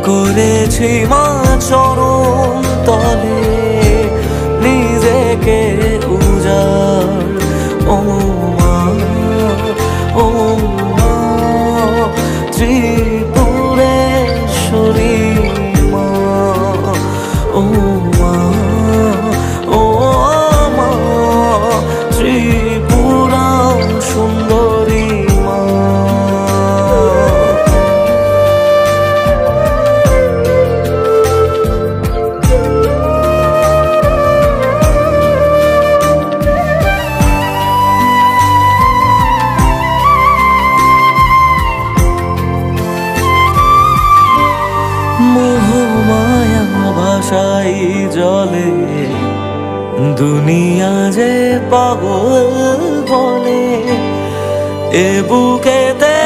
করেছি মা চরণ তলে নিজেকে উজাড়। ও মা, ও মা ত্রিপুরেশ্বরী মা, ও মা, ও মা ত্রিপুরা সুন্দরী মা। মোহমায়া ভাষাই জলে দুনিয়া যে পাগল বলে, এ বুকেতে